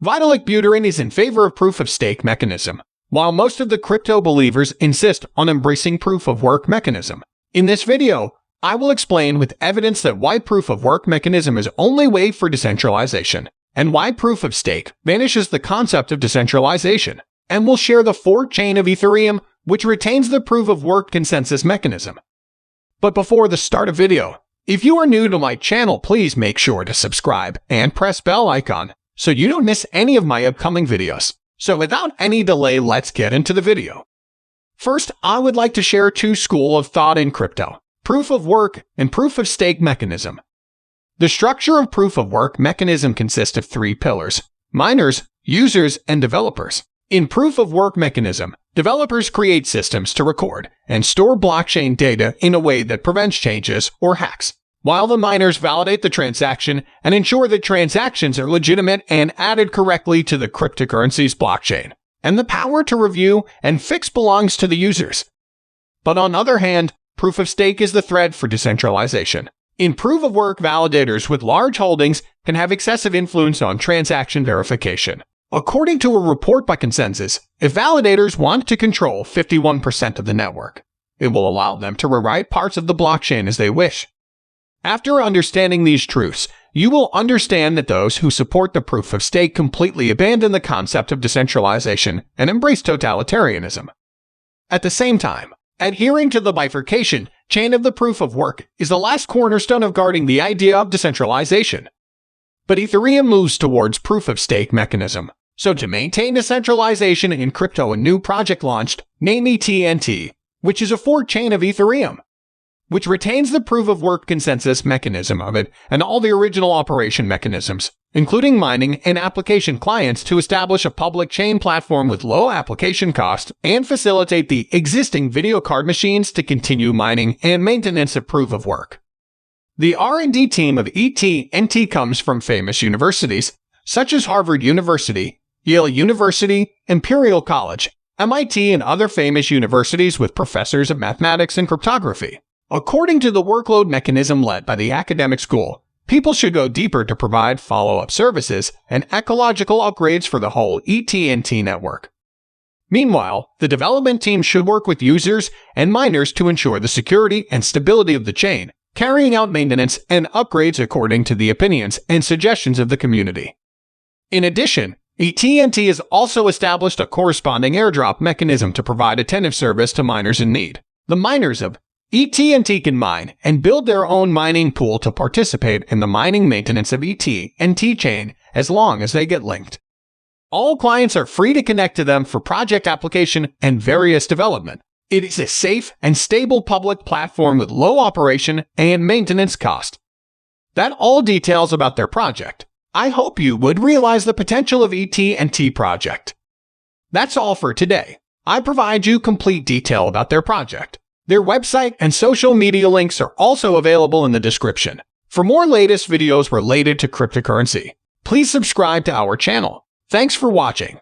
Vitalik Buterin is in favor of proof-of-stake mechanism, while most of the crypto believers insist on embracing proof-of-work mechanism. In this video, I will explain with evidence that why proof-of-work mechanism is only way for decentralization, and why proof-of-stake vanishes the concept of decentralization, and will share the forkchain of Ethereum, which retains the proof-of-work consensus mechanism. But before the start of video, if you are new to my channel, please make sure to subscribe and press bell icon so you don't miss any of my upcoming videos. So without any delay, let's get into the video. First, I would like to share two schools of thought in crypto: proof-of-work and proof-of-stake mechanism. The structure of proof-of-work mechanism consists of three pillars: miners, users, and developers. In proof-of-work mechanism, developers create systems to record and store blockchain data in a way that prevents changes or hacks, while the miners validate the transaction and ensure that transactions are legitimate and added correctly to the cryptocurrency's blockchain, and the power to review and fix belongs to the users. But on the other hand, proof-of-stake is the thread for decentralization. In proof-of-work, validators with large holdings can have excessive influence on transaction verification. According to a report by Consensus, if validators want to control 51% of the network, it will allow them to rewrite parts of the blockchain as they wish. After understanding these truths, you will understand that those who support the proof-of-stake completely abandon the concept of decentralization and embrace totalitarianism. At the same time, adhering to the bifurcation chain of the proof-of-work is the last cornerstone of guarding the idea of decentralization. But Ethereum moves towards proof-of-stake mechanism. So to maintain decentralization in crypto, a new project launched, named ETNT, which is a forkchain of Ethereum, which retains the proof-of-work consensus mechanism of it and all the original operation mechanisms, including mining and application clients, to establish a public chain platform with low application cost and facilitate the existing video card machines to continue mining and maintenance of proof-of-work. The R&D team of ETNT comes from famous universities such as Harvard University, Yale University, Imperial College, MIT, and other famous universities with professors of mathematics and cryptography. According to the workload mechanism led by the academic school, people should go deeper to provide follow-up services and ecological upgrades for the whole ETNT network. Meanwhile, the development team should work with users and miners to ensure the security and stability of the chain, carrying out maintenance and upgrades according to the opinions and suggestions of the community. In addition, ETNT has also established a corresponding airdrop mechanism to provide attentive service to miners in need. The miners of ETNT can mine and build their own mining pool to participate in the mining maintenance of ETNT chain as long as they get linked. All clients are free to connect to them for project application and various development. It is a safe and stable public platform with low operation and maintenance cost. That's all details about their project. I hope you would realize the potential of ETNT project. That's all for today. I provide you complete detail about their project. Their website and social media links are also available in the description. For more latest videos related to cryptocurrency, please subscribe to our channel. Thanks for watching.